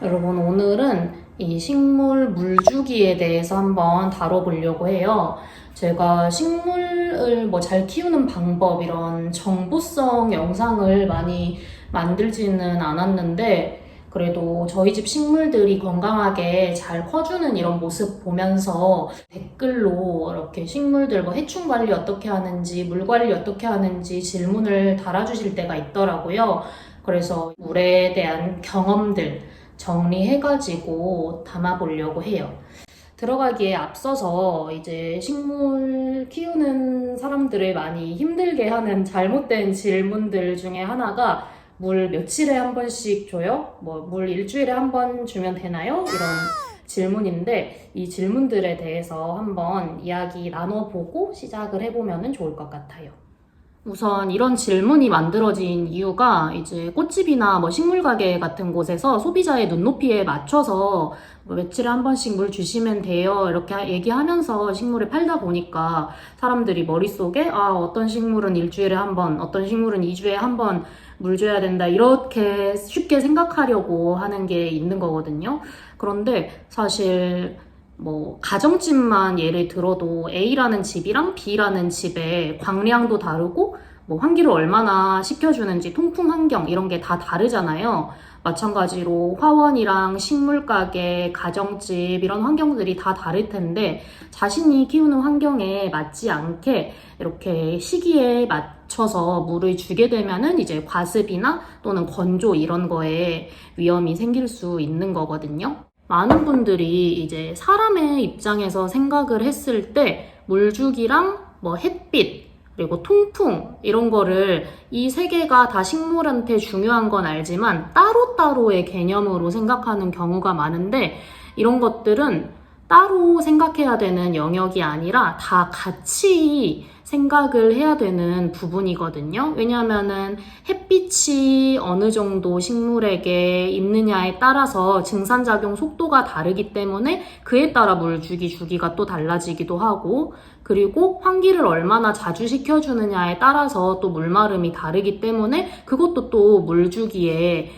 여러분, 오늘은 이 식물 물주기에 대해서 한번 다뤄보려고 해요. 제가 식물을 잘 키우는 방법, 이런 정보성 영상을 많이 만들지는 않았는데, 그래도 저희 집 식물들이 건강하게 잘 커주는 이런 모습 보면서 댓글로 이렇게 식물들 해충 관리 어떻게 하는지, 물 관리 어떻게 하는지 질문을 달아주실 때가 있더라고요. 그래서 물에 대한 경험들 정리해가지고 담아보려고 해요. 들어가기에 앞서서 이제 식물 키우는 사람들을 많이 힘들게 하는 잘못된 질문들 중에 하나가 물 며칠에 한 번씩 줘요? 물 일주일에 한 번 주면 되나요? 이런 질문인데 이 질문들에 대해서 한번 이야기 나눠보고 시작을 해보면 좋을 것 같아요. 우선 이런 질문이 만들어진 이유가 이제 꽃집이나 식물 가게 같은 곳에서 소비자의 눈높이에 맞춰서 며칠에 한 번씩 물 주시면 돼요 이렇게 얘기하면서 식물을 팔다 보니까 사람들이 머릿속에 어떤 식물은 일주일에 한 번, 어떤 식물은 2주에 한 번 물 줘야 된다 이렇게 쉽게 생각하려고 하는 게 있는 거거든요. 그런데 사실 가정집만 예를 들어도 A라는 집이랑 B라는 집의 광량도 다르고, 환기를 얼마나 시켜주는지, 통풍 환경, 이런 게 다 다르잖아요. 마찬가지로 화원이랑 식물가게, 가정집, 이런 환경들이 다 다를 텐데, 자신이 키우는 환경에 맞지 않게 이렇게 시기에 맞춰서 물을 주게 되면은 이제 과습이나 또는 건조 이런 거에 위험이 생길 수 있는 거거든요. 많은 분들이 이제 사람의 입장에서 생각을 했을 때 물주기랑 햇빛 그리고 통풍 이런 거를 이 세 개가 다 식물한테 중요한 건 알지만 따로따로의 개념으로 생각하는 경우가 많은데 이런 것들은 따로 생각해야 되는 영역이 아니라 다 같이 생각을 해야 되는 부분이거든요. 왜냐하면은 햇빛이 어느 정도 식물에게 있느냐에 따라서 증산작용 속도가 다르기 때문에 그에 따라 물 주기가 또 달라지기도 하고, 그리고 환기를 얼마나 자주 시켜주느냐에 따라서 또 물마름이 다르기 때문에 그것도 또 물 주기에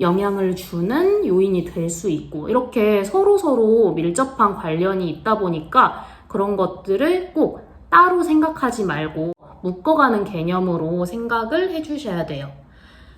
영향을 주는 요인이 될 수 있고, 이렇게 서로서로 밀접한 관련이 있다 보니까 그런 것들을 꼭 따로 생각하지 말고 묶어가는 개념으로 생각을 해주셔야 돼요.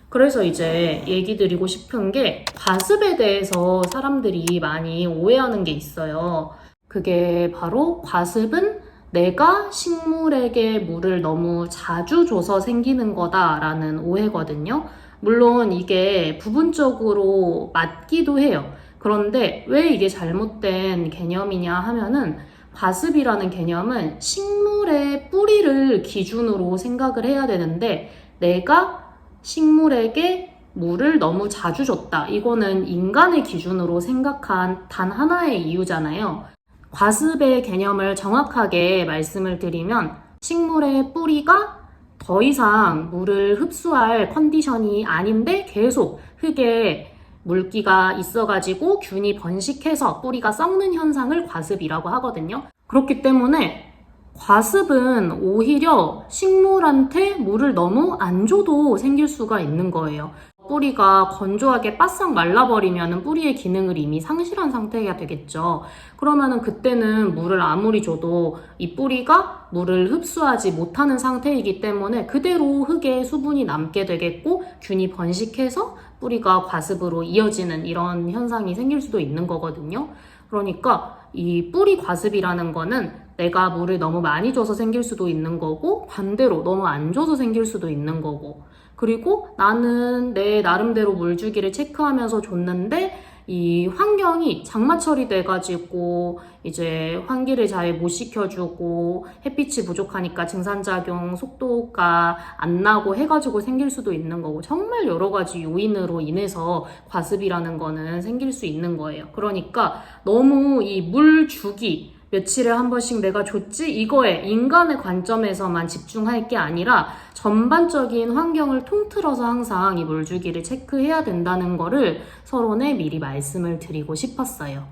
그래서 이제 얘기 드리고 싶은 게 과습에 대해서 사람들이 많이 오해하는 게 있어요. 그게 바로 과습은 내가 식물에게 물을 너무 자주 줘서 생기는 거다라는 오해거든요. 물론 이게 부분적으로 맞기도 해요. 그런데 왜 이게 잘못된 개념이냐 하면은 과습이라는 개념은 식물의 뿌리를 기준으로 생각을 해야 되는데 내가 식물에게 물을 너무 자주 줬다. 이거는 인간의 기준으로 생각한 단 하나의 이유잖아요. 과습의 개념을 정확하게 말씀을 드리면 식물의 뿌리가 더 이상 물을 흡수할 컨디션이 아닌데 계속 흙에 물기가 있어가지고 균이 번식해서 뿌리가 썩는 현상을 과습이라고 하거든요. 그렇기 때문에 과습은 오히려 식물한테 물을 너무 안 줘도 생길 수가 있는 거예요. 뿌리가 건조하게 바싹 말라버리면 뿌리의 기능을 이미 상실한 상태가 되겠죠. 그러면은 그때는 물을 아무리 줘도 이 뿌리가 물을 흡수하지 못하는 상태이기 때문에 그대로 흙에 수분이 남게 되겠고 균이 번식해서 뿌리가 과습으로 이어지는 이런 현상이 생길 수도 있는 거거든요. 그러니까 이 뿌리 과습이라는 거는 내가 물을 너무 많이 줘서 생길 수도 있는 거고 반대로 너무 안 줘서 생길 수도 있는 거고, 그리고 나는 내 나름대로 물주기를 체크하면서 줬는데 이 환경이 장마철이 돼가지고 이제 환기를 잘 못 시켜주고 햇빛이 부족하니까 증산작용 속도가 안 나고 해가지고 생길 수도 있는 거고, 정말 여러 가지 요인으로 인해서 과습이라는 거는 생길 수 있는 거예요. 그러니까 너무 이 물주기 며칠에 한 번씩 내가 줬지 이거에 인간의 관점에서만 집중할 게 아니라 전반적인 환경을 통틀어서 항상 이 물주기를 체크해야 된다는 거를 서론에 미리 말씀을 드리고 싶었어요.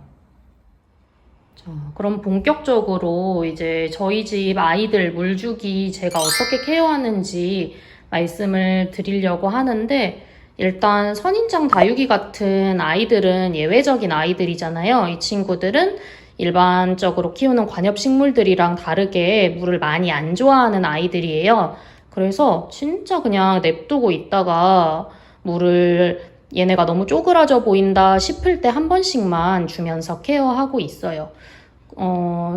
자, 그럼 본격적으로 이제 저희 집 아이들 물주기 제가 어떻게 케어하는지 말씀을 드리려고 하는데, 일단 선인장 다육이 같은 아이들은 예외적인 아이들이잖아요. 이 친구들은 일반적으로 키우는 관엽식물들이랑 다르게 물을 많이 안 좋아하는 아이들이에요. 그래서 진짜 그냥 냅두고 있다가 물을 얘네가 너무 쪼그라져 보인다 싶을 때 한 번씩만 주면서 케어하고 있어요.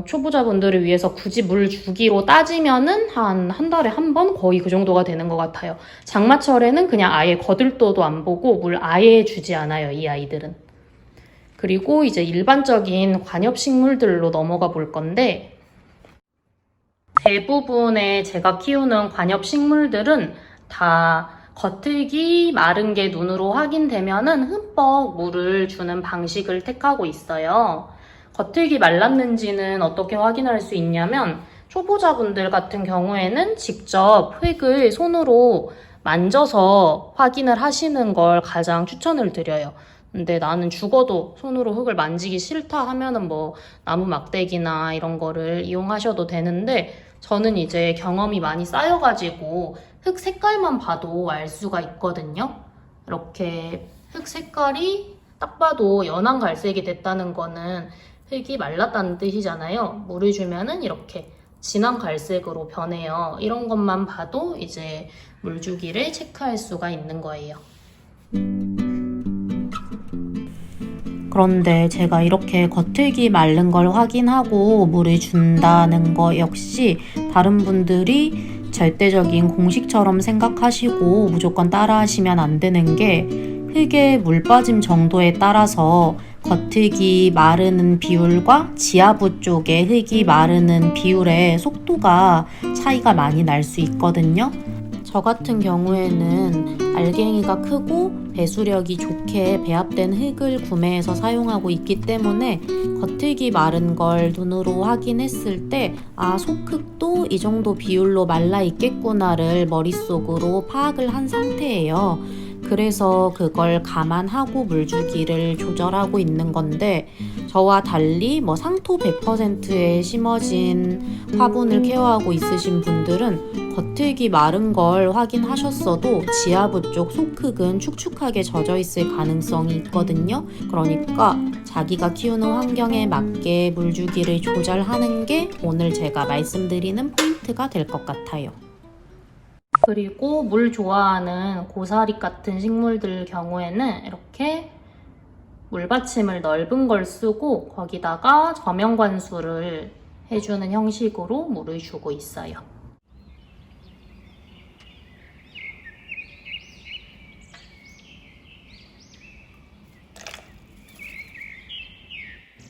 초보자분들을 위해서 굳이 물 주기로 따지면은 한 달에 한 번 거의 그 정도가 되는 것 같아요. 장마철에는 그냥 아예 거들떠도 안 보고 물 아예 주지 않아요, 이 아이들은. 그리고 이제 일반적인 관엽식물들로 넘어가 볼 건데, 대부분의 제가 키우는 관엽식물들은 다 겉흙이 마른 게 눈으로 확인되면은 흠뻑 물을 주는 방식을 택하고 있어요. 겉흙이 말랐는지는 어떻게 확인할 수 있냐면 초보자분들 같은 경우에는 직접 흙을 손으로 만져서 확인을 하시는 걸 가장 추천을 드려요. 근데 나는 죽어도 손으로 흙을 만지기 싫다 하면은 뭐 나무 막대기나 이런 거를 이용하셔도 되는데 저는 이제 경험이 많이 쌓여가지고 흙 색깔만 봐도 알 수가 있거든요. 이렇게 흙 색깔이 딱 봐도 연한 갈색이 됐다는 거는 흙이 말랐다는 뜻이잖아요. 물을 주면은 이렇게 진한 갈색으로 변해요. 이런 것만 봐도 이제 물주기를 체크할 수가 있는 거예요. 그런데 제가 이렇게 겉흙이 마른 걸 확인하고 물을 준다는 거 역시 다른 분들이 절대적인 공식처럼 생각하시고 무조건 따라하시면 안 되는 게 흙의 물 빠짐 정도에 따라서 겉흙이 마르는 비율과 지하부 쪽에 흙이 마르는 비율의 속도가 차이가 많이 날 수 있거든요. 저 같은 경우에는 알갱이가 크고 배수력이 좋게 배합된 흙을 구매해서 사용하고 있기 때문에 겉흙이 마른 걸 눈으로 확인했을 때 속흙도 이 정도 비율로 말라 있겠구나를 머릿속으로 파악을 한 상태예요. 그래서 그걸 감안하고 물주기를 조절하고 있는 건데 저와 달리 상토 100%에 심어진 화분을 케어하고 있으신 분들은 겉흙이 마른 걸 확인하셨어도 지하부 쪽 속흙은 축축하게 젖어 있을 가능성이 있거든요. 그러니까 자기가 키우는 환경에 맞게 물주기를 조절하는 게 오늘 제가 말씀드리는 포인트가 될 것 같아요. 그리고 물 좋아하는 고사리 같은 식물들 경우에는 이렇게 물받침을 넓은 걸 쓰고 거기다가 저명관수를 해주는 형식으로 물을 주고 있어요.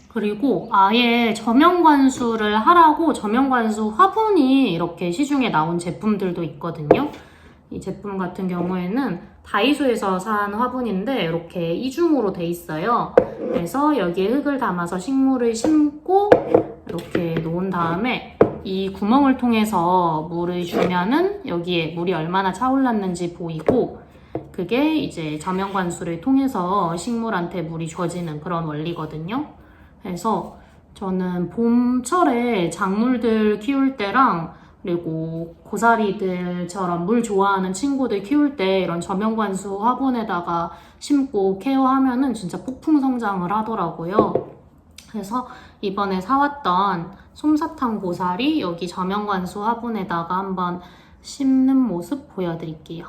그리고 아예 저명관수를 하라고 저명관수 화분이 이렇게 시중에 나온 제품들도 있거든요. 이 제품 같은 경우에는 다이소에서 산 화분인데 이렇게 이중으로 돼 있어요. 그래서 여기에 흙을 담아서 식물을 심고 이렇게 놓은 다음에 이 구멍을 통해서 물을 주면은 여기에 물이 얼마나 차올랐는지 보이고 그게 이제 저명관수를 통해서 식물한테 물이 줘지는 그런 원리거든요. 그래서 저는 봄철에 작물들 키울 때랑 그리고 고사리들처럼 물 좋아하는 친구들 키울 때 이런 저명관수 화분에다가 심고 케어하면은 진짜 폭풍 성장을 하더라고요. 그래서 이번에 사왔던 솜사탕 고사리 여기 저명관수 화분에다가 한번 심는 모습 보여드릴게요.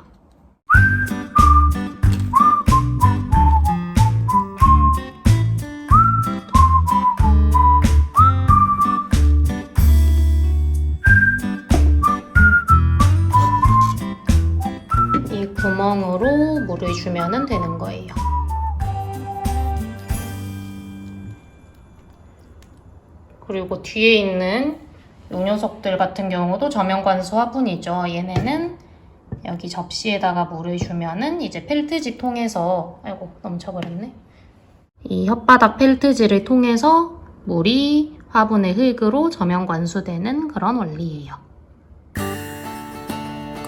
구멍으로 물을 주면 되는 거예요. 그리고 뒤에 있는 요 녀석들 같은 경우도 저명관수 화분이죠. 얘네는 여기 접시에다가 물을 주면은 이제 펠트지 통해서 넘쳐버렸네. 이 혓바닥 펠트지를 통해서 물이 화분의 흙으로 저명관수되는 그런 원리예요.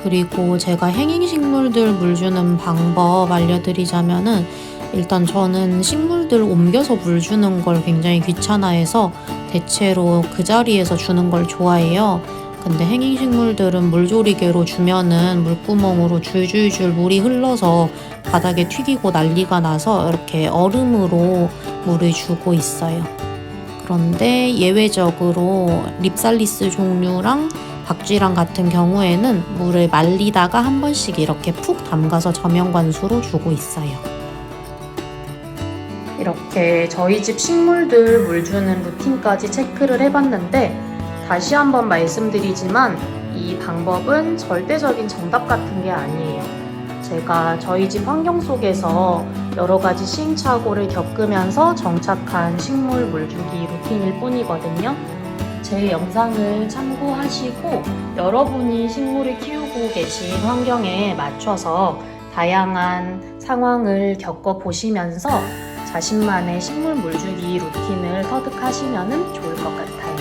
그리고 제가 행잉식물들 물 주는 방법 알려드리자면은 일단 저는 식물들 옮겨서 물 주는 걸 굉장히 귀찮아해서 대체로 그 자리에서 주는 걸 좋아해요. 근데 행잉식물들은 물조리개로 주면은 물구멍으로 줄줄줄 물이 흘러서 바닥에 튀기고 난리가 나서 이렇게 얼음으로 물을 주고 있어요. 그런데 예외적으로 립살리스 종류랑 박쥐랑 같은 경우에는 물을 말리다가 한 번씩 이렇게 푹 담가서 저명관수로 주고 있어요. 이렇게 저희 집 식물들 물 주는 루틴까지 체크를 해봤는데 다시 한번 말씀드리지만 이 방법은 절대적인 정답 같은 게 아니에요. 제가 저희 집 환경 속에서 여러 가지 시행착오를 겪으면서 정착한 식물 물주기 루틴일 뿐이거든요. 제 영상을 참고하시고 여러분이 식물을 키우고 계신 환경에 맞춰서 다양한 상황을 겪어보시면서 자신만의 식물 물주기 루틴을 터득하시면 좋을 것 같아요.